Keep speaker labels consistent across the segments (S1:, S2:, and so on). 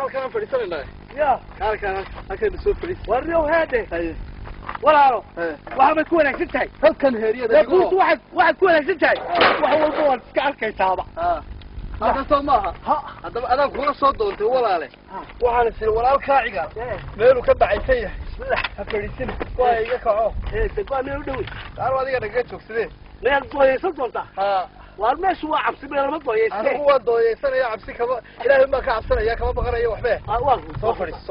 S1: ولا كان فريسان الله
S2: يا
S1: كان هكذا بسوي فريس
S2: وريو هذا
S1: هاي
S2: ولا واحد يكون أكسنتاي
S1: هل كان هيريا ده
S2: يقول واحد يكون أكسنتاي وهو البول كأنك يتابع
S1: هذا سماها هذا أنا كل صوت أنت ولا عليه وعلى سير ولا الكاعية ميلو كبع عيسيه بسم الله هفريسين كوي يكعو
S2: تقول ميلو دوي
S1: تعالوا هذه أنا جيت شوكسيدين
S2: ميل ضوي صوتها والمش هو عبسي ميل ما ضوي
S1: أنا هو ضوي سنة يا عبسي كم إلى ما كعبسنا يا كم بقرا يا وحبه صفرس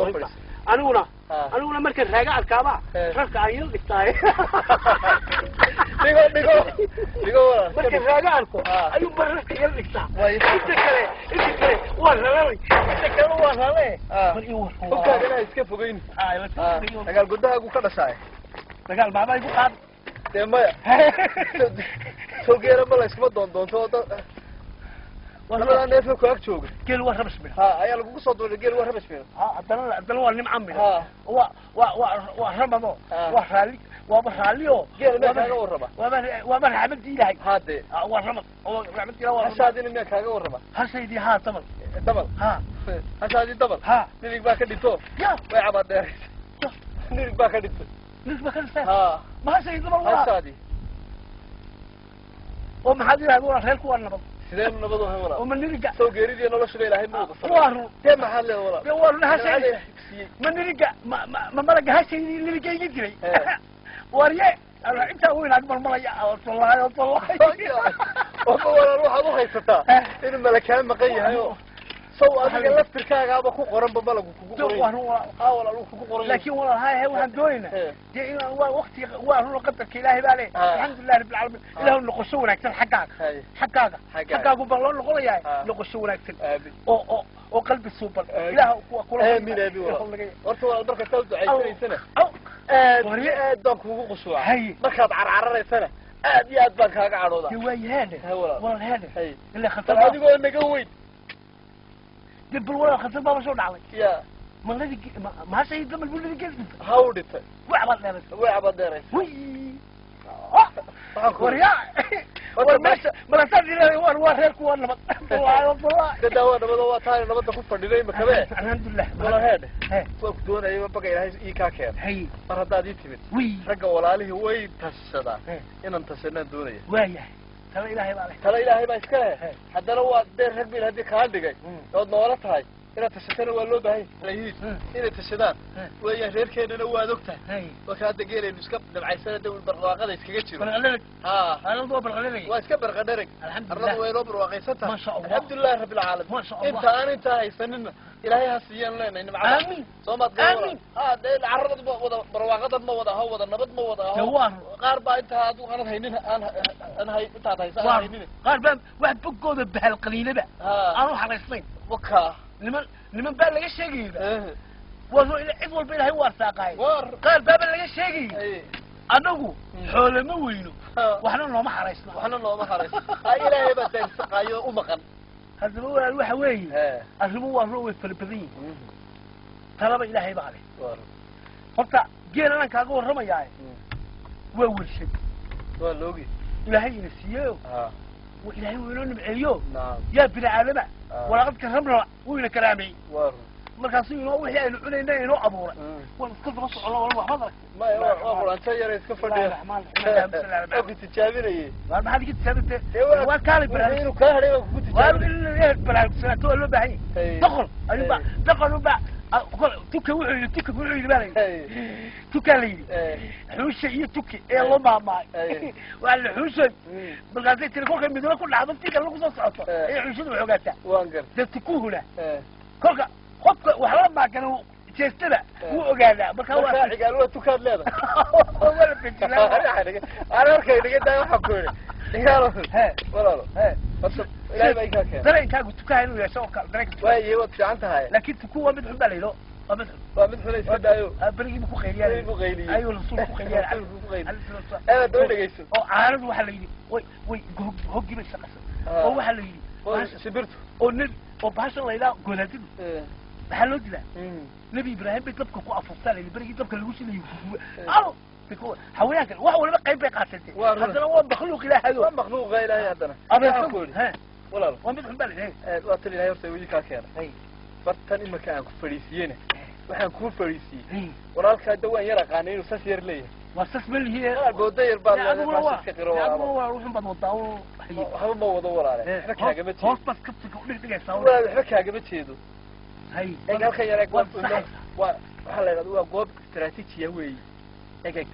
S2: أنا مركز راجع الكعبة رفع عيل بتاعي
S1: ديكو
S2: مركز راجع الكو أيوب برك عيل بتاعي إنت كله ولا من يور
S1: وكان أنا إسكيف وين قال قدها أقول كذا شيء
S2: قال ما يقول قاد
S1: تمام سو غير ما لسه دون والله أنا في كوك شوق
S2: قال ورا بسمه
S1: أيا لو قصة دول قال ورا بسمه
S2: أدنى والله معمي ورمضان وبراليو
S1: قال ما كان وربا
S2: وبر عملت إلهي
S1: هذا
S2: ورمض عملت له
S1: هشادين ما كان وربا
S2: هسيدي ها طبل
S1: هشادين طبل نيجي باك ديتو ويعبد ده نيجي باك ديتو
S2: نيجي باك ديتو ما هسيدي والله
S1: هشادي
S2: وما حد يقول رحلك ورنبض
S1: سلام نبضوا هولا
S2: ومن نرجع
S1: سو جريدي أنا وش بيلاهي موضة
S2: وارو
S1: ده محل ولا
S2: وارو هالشيء من نرجع ما مرجع هالشيء اللي جاي يجري وريه أنا أنت وين أكبر ملايا والله
S1: ولا روح أروح يستا إن الملكان مقية هيو سو أنا لفت الكاغا بكو قرن ببلغ كوكو قرن ولا روح كوكو قرن
S2: لكن والله هاي هو هندوينا جي وقتي وارو قدرك إلهي بالي الحمد لله رب العالمين إله نقصونا كتير حقاق وبالله نقولي نقصونا كتير أو قلب السوبر إله
S1: كله آمين أبي والله ورثوا البركة تلت عشرين سنة وريه دم كوكو قصوا مركز عرعر سنة أدي أدبك هاك عروضة
S2: يوي هذا والله هذا اللي خطر
S1: هذا يقول نجويد
S2: دبل ولا خطر بابا شو نعمل
S1: يا
S2: ما الذي ما سيد دم البول اللي جذب
S1: هودته
S2: وعبد دارس وي وريا ما صدق لي ور هيك ورنا والله
S1: كده هو نبض ثاني نبض كفر دي ما كبه
S2: الحمد لله
S1: والله هذا سوق دون اي بقى الى اي كاكين
S2: هي
S1: مرضادي تمت
S2: وي
S1: رجا walaalihii way tashada inaan tashanaa doonaya
S2: waaya tala
S1: ilaahay baa iska leh hadana waa deer rag bil hadii ka dhigay oo noola tahay ina tashatana waa loo baahay leeyihiin inay tashadaan way reerkeedana waa ogtahay waxa degeelaynu iska dabcaysana dawlad barwaaqada iskaga jiro ana doo barqadeey waa iska barqadeey alxamdulillah way loo barwaaqaysata alxamdulillah rabbil alamin inta haysanina ilaahay hasiyan leena in macna aamin soomaad gaar de carrada barwaaqada ma wada ha wada nabad ma wada qaar baa inta aad u qanad haynin aan hay inta haysan haynin
S2: qaar baa wax bogooda bahal qaliilaba aanu xaraysnayn
S1: waka
S2: niman baa laga sheegay waa ila cid walba ilaahay waa saaqay qaar baa laga sheegay anagu xoolama weyno waxna nooma xaraysno
S1: ilaahay baa saaqayo u maqan
S2: هذا هو الوحوي الرمو والروي في البذين طلب إلهي بعده فرتا جينا لنا كاغو الرمى جاي وأول شيء
S1: واللوجي
S2: إلهي نسيه وإلهي وينون بعيوه يا بن عالمة ولقد كرمنا وين كلامي مركزين إنه وحيا إنه إنه أبورة ونسكت رص الله والله حضرك
S1: ما يروح أنت يا ريت كفر ده كنت تجابري
S2: ما هذه كنت تجابرت وكالي
S1: برا وكالي كنت
S2: تجابري برا سنتو اللي بعي دخل وبع توكي وعي توكي وعي بالي توكالي حوش هي توكي الله ما معي وعلى حوش بالغازي تلفون المدينة كل عضلتي كان لقصة صعطة هي حوش وحوجاتها
S1: وانقر
S2: ده تكوه له كلك خب وحرام ما كانوا تستبع وقاعد
S1: بكوا قالوا توكاد لهذا ولا بنت لا أنا أركي ده حكوني يلا ولا بس لا بيجاك
S2: ترى إنك قلت كاينو يا شوك
S1: وهي وقت عنتها هاي
S2: لكن تكون مدح باليلو
S1: مدح ليش بدايو
S2: بريء بخيريان أيوة الرسول بخيريان
S1: أنا دول جيسو
S2: عارض وحليني وي هوجي بس هو حليني
S1: سبرته
S2: ونب وبحش الله يلا قولتين حلوت له نبي إبراهيم بيطلبك كوا أفضل اللي بريء يطلبك الوش اللي أو تكون حوياك وهو اللي بقى قاتلتي هذا هو مخلوق إله هذا
S1: مخلوق غير إله هذا
S2: أنا أقول
S1: ولا
S2: وين بدهم بالي
S1: الوقت اللي هيرتوي ويجي كاكير fartan imaka aan ku fariisiyeen waxaan ku fariisiyay walaalka dawaan yar aqaanay inuu sas yar leeyahay
S2: wasas baliye
S1: booda yar baa la iska qiro
S2: waa wuxuu bad wadaawo
S1: waxba ma wada walaale waxa kaaga ma jeedo
S2: hoos bas ka dhigaysaa
S1: waxa kaaga ma jeedo
S2: hay
S1: halka yar waa waxa la yiraahdo waa goob istiraatiiji ah weey eeg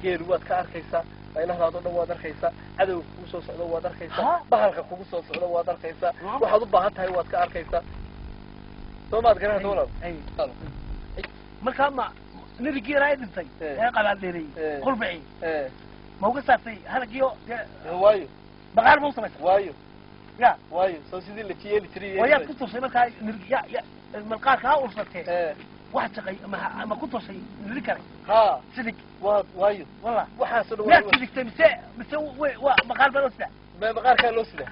S1: geer waad ka arkaysaa ilaahdaado dhan waad arkaysaa cadow kugu soo socdo waad arkaysaa bahalka kugu soo socdo waad arkaysaa waxaad u baahan tahay waad ka arkaysaa soomaad garan walaal
S2: marka ma nirigii raadintay ee qalaad dheeray qurbi ma uga saafay halagiyo
S1: waayo
S2: baqaar ma samaysan
S1: waayo
S2: ya
S1: waayo soo sidii la jeeli jiray
S2: waya ku tusay marka nirgiya malqaar ka ursatay واحد شقي ما كنت وصي نذكر
S1: ها
S2: صدق
S1: وايو
S2: والله
S1: وحاسد
S2: لا صدق مسوي مقال بلوسده
S1: ما مقال كان لوسده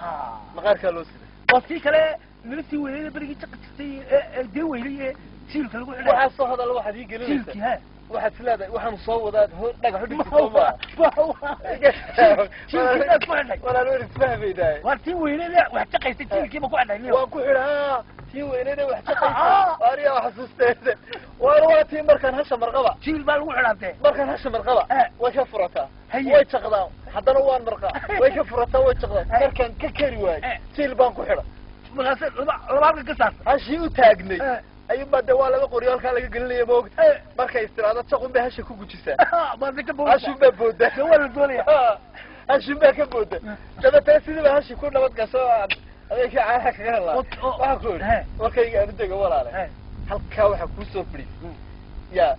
S2: ها
S1: مقال كان لوسده
S2: وفي كلا نرسي وين بريق تقتي دي ويلي سيل كلو
S1: وحاسد هذا الواحد يقلل
S2: سيل
S1: واحد سلاده waxaan soo wadaa dhaga xudhig Soomaa wala loo isfahmayday
S2: warti weynada wax taqaysay tilkii ma ku cadayay
S1: waa ku xiraa tii weynada wax taqaysay ariya wax xasuusteeda waa tii markaan hasha marqaba
S2: jiil baa lagu xiraatay
S1: markaan hasha marqaba way ka furataa way taqdaa hadana waan marqa way ka furataa way taqdaa markaan ka kari waay jiil baan ku xira
S2: markaas laba ka saar
S1: hashi u taagnay ayuu baad waa laga qoriyo halka laga gelinayo moog markay istiraada taqun baa hasha ku gujisaa
S2: ma dadka booda
S1: hashu baa booda
S2: wala doonaya
S1: hashu baa ka booda dabata sidii hashi ku nabad gasho adeeg caanaha kaga helaa waxa ku warkayga aan dego walaale halka waxa ku soo fadhi ya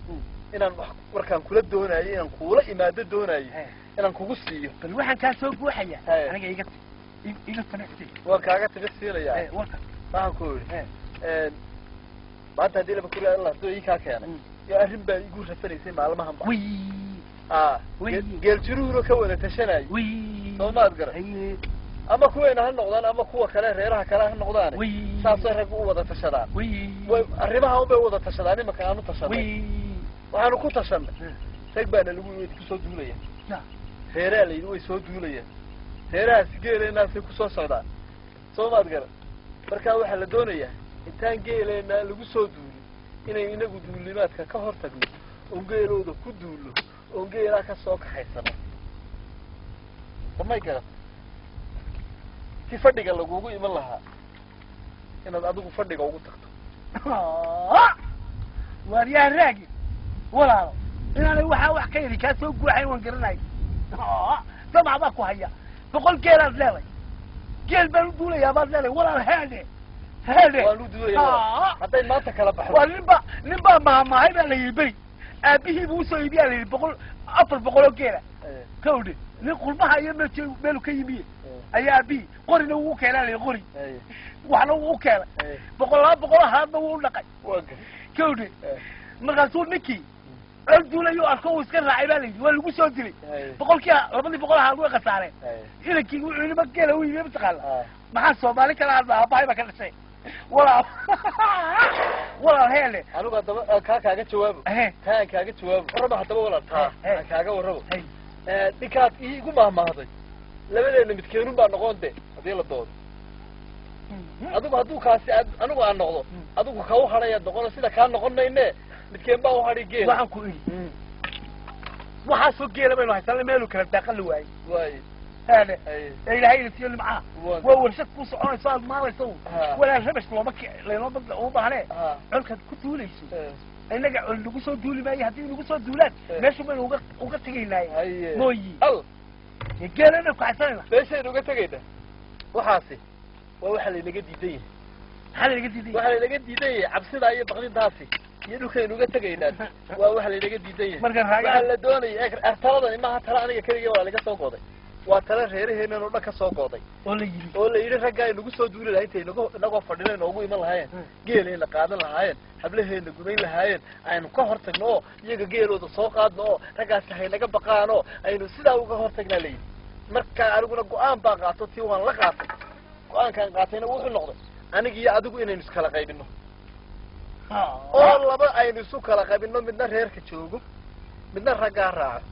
S1: inaan warkaan kula doonayo inaan kula imaado doonayo inaan kugu siiyo
S2: bal waxaan ka soo guuxaya aniga iga fanaxtay
S1: waa kaaga tigsiinaya
S2: warka
S1: waxa ku baad hadii la bakuri Allah dooyi ka keenay ya arrin baa igu rafanaysay maalmahan ba geel jiruuro ka wada tashanay Soomaad garan ama kuweena ha noqdaan ama kuwa kale reeraha kale ha noqdaan saasoo rag u wada tashadaan way arrimaha u bay wada tashadaan imaka aanu tashaday waxaanu ku tashanay rag baa lagu weyd ku soo duulaya reeraha leeyahay way soo duulayaan reeraha sigeelena si ku soo socdaan Soomaad garan marka waxa la doonayaa intaan geelena lagu soo duulin inay inagu duulimaadka ka hortagno oo geelooda ku duulo oo geela ka soo kaxaysano ma garan ki fadhiga lagugu iman lahaa inaad adigu fadhiga ugu tagto
S2: wariyaa raagi walaalo inaan wax ka yiri ka soo guuxay waan garanay sama ba ku haya boqol geelaad leeday geel baan duulaya baad leeday walaal haade
S1: waanu duulaya haday maanta kala baxdo
S2: waa nimba maamahay baa la yibay aabihii buu soo iibiyaa la boqol afar boqol geela kawdi nin qulbaha iyo meel ka yimiye ayaa abi qorina uu keenay la qori waxna uu keenay boqol haadba uu dhaqay kawdi markaasuu ninkii duulayo arko iska raacay baa waa lagu soo dilay boqolkii labadii boqol haad way qasaareen ilankii uu ilma geela uu yimid taqal maxaa Soomaali kala aabay ba ka dhashay wala hele
S1: anuga daba kaaga jawaabo kaaga jawaabo raba hadaba wala kaaga warabo dikaad igu maahmaaday labadeena midkeenun baa noqonte hadii la doodo adigu haduu kaasi anigu aan noqdo adigu ka u haray noqon sida ka noqonayne midkeen baa u haray geel
S2: waxaan ku iri waxa soo geela baynu haysan meelu kala daaqal waay هذا إلى هاي السيول معاه وورشة كوس عون صار ما يسوي ولا ربش لو بدل أوضح عليه علك كنت وليش إنك نقص دولي ما يهدي نقص دولات ماشي من وقت تجي لاي موي قال أنا كعسانة
S1: ليش وقت تجيده وحاسي وحلي لقيت يديه
S2: حلي لقيت يديه
S1: وحلي لقيت يديه عبسي ضايع بقدي داسي يدو كان وقت تجيده وحلي لقيت يديه وحلي دوني أرتضى ما هترى أنا كذي ولا لقيت صوته وترى reeraheena oo dhaka soo gooday oo la yiri ragga inagu soo duuli lahayd inagu fadhilay noogu iman lahaayeen geeleena qaadan lahaayeen hablaheena gudayn lahaayeen aynu ka hortagno iyaga geelooda soo qaadno raggaas hay naga baqaano aynu sidaa uga hortagnaa leeyahay marka aniguna go'aan baa qaato tii waan la qaatay go'aankan qaatayna wuxuu noqday aniga iyo adigu inaynu iskala qaybino oo laba aynu isu kala qaybino midna reerka joogo midna ragga raaco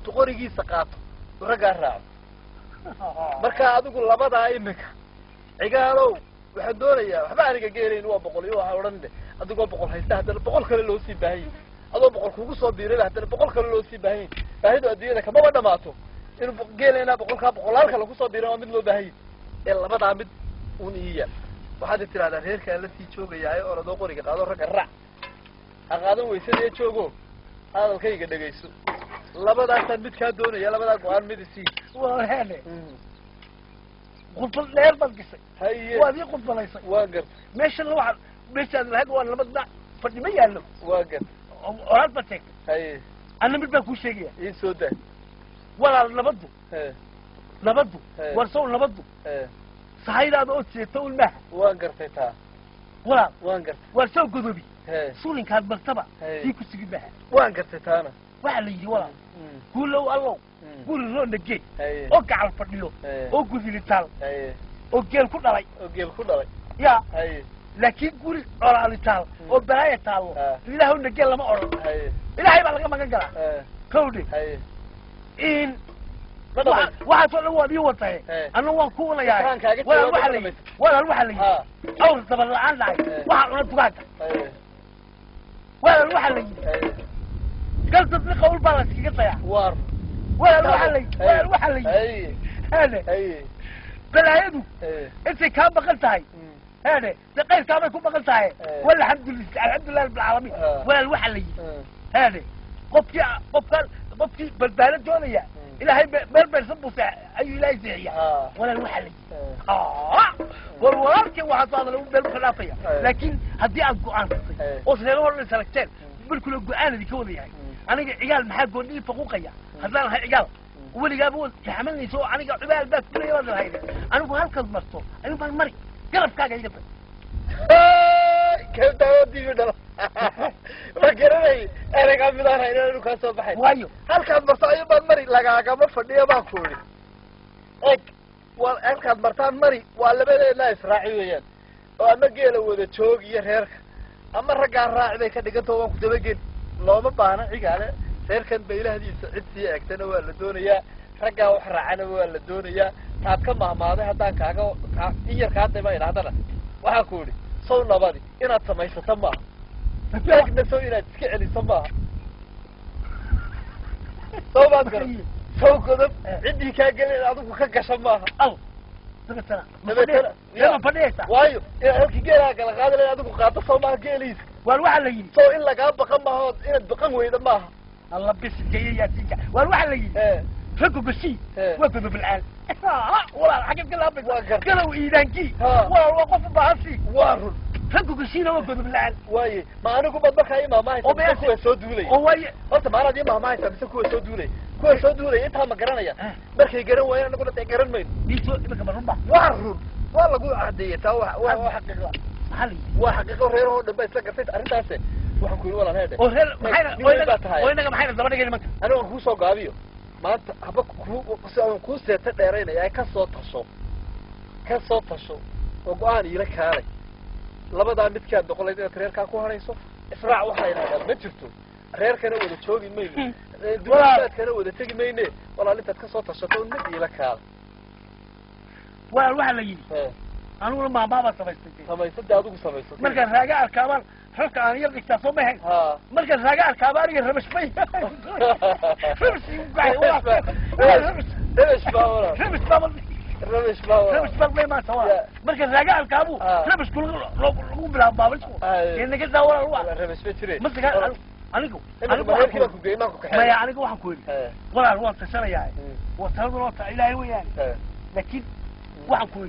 S1: tuqorigiisa qaato ragga raaco marka adigu labada imika cigaalow waxaan doonayaa waxba aniga geelayn waa boqol iyo waxa oran adigoo boqol haysta hadana boqol kale loo sii baahay adoo boqol kugu soo biiray hadana boqol kale loo sii baahay baahidu adduunyada kama dhamaato inuu geelayna boqolka boqolaalka lagu soo biiray waa mid loo baahay ee labada mid uun iya waxaad tiraahdaa reerka la sii joogayay oo radoo qoriga qaado rag raac ha qaadan weysay joogo hadalkayga dhageyso labadaas mid ka doonaya labada go'aan mid si
S2: waa hele qofal leer badgisay
S1: haye
S2: waa dii qofalaysay
S1: waa gar
S2: meesha waxa meesha lahayd waa labada fadhima yaalo
S1: waa gar
S2: oral batek
S1: haye
S2: ana mid baa ku sheegaya
S1: in soo daa
S2: wala labadu labadu
S1: Hey.
S2: war soo labadu sahaydaada oo jeeto ulmaha
S1: waa gartay taa
S2: wala
S1: waan gartay
S2: war soo godobi
S1: Hey.
S2: suulinkaad martaba
S1: Hey.
S2: si ku sigi baha
S1: waan gartay taana
S2: waxa la yiri wala guulow allow guul loo dhagay
S1: haye
S2: oo gacal fadhiyo
S1: Hey.
S2: oo gudilitaan
S1: haye
S2: oo geel ku dhalay
S1: oo geel ku dhalay
S2: ya
S1: haye
S2: laakiin guri oraalitaal oo balaaya taalo ilaahu nageel lama oran
S1: haye
S2: ilaahay baa laga magan galaa kowdi
S1: haye
S2: in
S1: madaba
S2: waxa soo dhawaad iyo watay
S1: Hey.
S2: anu waan ku walayaa
S1: Waxaan kaaga
S2: wala
S1: jawaab
S2: waxa la
S1: dhamayst.
S2: wala waxa la
S1: ha
S2: awr dabal la'aan dhahay
S1: Hey.
S2: waxa una tugaaga
S1: haye
S2: wala waxa la
S1: haye
S2: galta si qawl baa la iskaga tayaa
S1: war
S2: wala waxa la wala waxa la
S1: haye
S2: hade
S1: haye
S2: balaayadu
S1: haye
S2: intay ka baqan tahay hade daqayr ka bay ku baqan tahay
S1: Hey.
S2: wala alhamdulillah rabbil alamin wala waxa la هذا قبتي بالبالة دولية إلهي بربر سبوسة أي إلهي زيها ولا الوحلي والورارك وعطانا لهم بالخلافية لكن هدي عن قرآن وصلوا لنا سلكتين بالكل القرآن ذي كوني يعني أنا عيال محل قولي فقوقية هذا هاي عيال واللي جابوا يحملني سوء أنا عيال بس كل يوم هاي أنا أقول هالكذبته أنا أقول مري قرب كاجا يقطع
S1: كيف تودي بدل ما قرني أنا قام بدار هنا لو سو بحي
S2: وايو
S1: halkaad marto ay bad mari lagaaga fadhiyo baan ku yiri eg wal halkaad martaan mari waa labadeena israaci weeyaan oo ama geela wada joog iyo reerka ama ragaa raacday ka dhigantoo waan ku dabagel looma baahna cigaale reerkan beelahdiisa cid sii eegtana waa la doonayaa ragaa wax raacana waa la doonayaa taad ka maamaaday hadaan kaaga iyar ka hadday ma ilaadana waxa ku yiri soo nabadi inaad samaysato ma taagna soo inaad iska celiso ma soo baad gar soo godob cidii ka galay adigu ka gasho ma
S2: أو تبتنا لما بديت
S1: waayo halkii geela kala qaaday adigu qaado soo ma geeliis
S2: والواحد اللي يجي
S1: soo in laga baqan ma hood inaad baqan weydo ma
S2: الله بس جاي يا سيدي والواحد اللي يجي فكوا بشي وقفوا بالعال والله حاجة كلها قالوا إيدانكي والله وقف بعصي
S1: waarun
S2: فكوا بشي لو وقفوا بالعال
S1: waaye ma anigu bad markay ma haysan kuwa soo duulay
S2: هو
S1: horta ma aradii ma haysan mise kuwa soo duulay inta ma garanaya markay garan waayeen anigu la garan mayno
S2: بيتو إبقى مرمى
S1: waarun waa lagu cadeeyay taa waa xaqiiqo
S2: محلي
S1: waa xaqiiqo reer oo dhanba isla gartay arintaas waxaan ku yiri walaal heede
S2: وهل محينا وينك محينا زمان جاي مكة
S1: anigu ku soo gaabiyo maanta haba ku seeta dheeraynaya ka soo tasho oo go'aan ila kaalay labada midka doqoleed ee reerka ku harayso israac waxa ilaahay ma jirto reerkana wada joogi mayno duulaadkana wada tagi mayne walaal intaad ka soo tashato mid ila kaalay
S2: والواحد اللي يجي أنا أقول ما بابا
S1: samaysadii adigu samayso
S2: مركز راجع الكابان حركة عن يرجع تصوم هين مركز راجع الكابان يرمش فيه
S1: رمش باورا رمش باورا
S2: ما سوا مركز راجع الكابو رمش كل لو بلا بابش إنك إذا ورا الواحد
S1: رمش بتري
S2: مركز أنا
S1: ما
S2: يعني كوا حكولي ولا الواحد تسرع يعني وصلنا الواحد إلى هو يعني لكن waxaan ku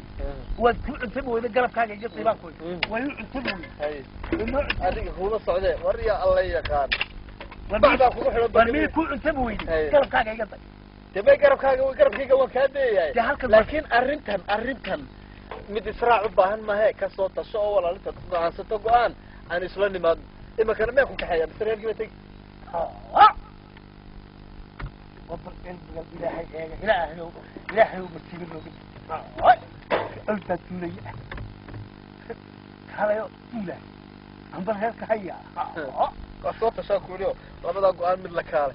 S2: wad ku cuntayn weyna garabkaaga iyo qiibaan ku way cuntayn
S1: adiga huuba socdee wariya alla yaqaan
S2: bacda ku xiro barmi ku cuntayn weyna garabkaaga iyo
S1: dabay garabkaaga waan ka deeyay laakiin arrintan mid israac u baahan ma hay ka soo tasho oo walaalinta go'aansato go'aan aan isla nimaad ima kana ma ku kaxeeyaa bisreerkii tag
S2: وضر قلب إلهي ومسيبين له قلت تولي هذا يقول عم برهيك هيا
S1: قصوت شاكوليو ربنا قوان من لكالي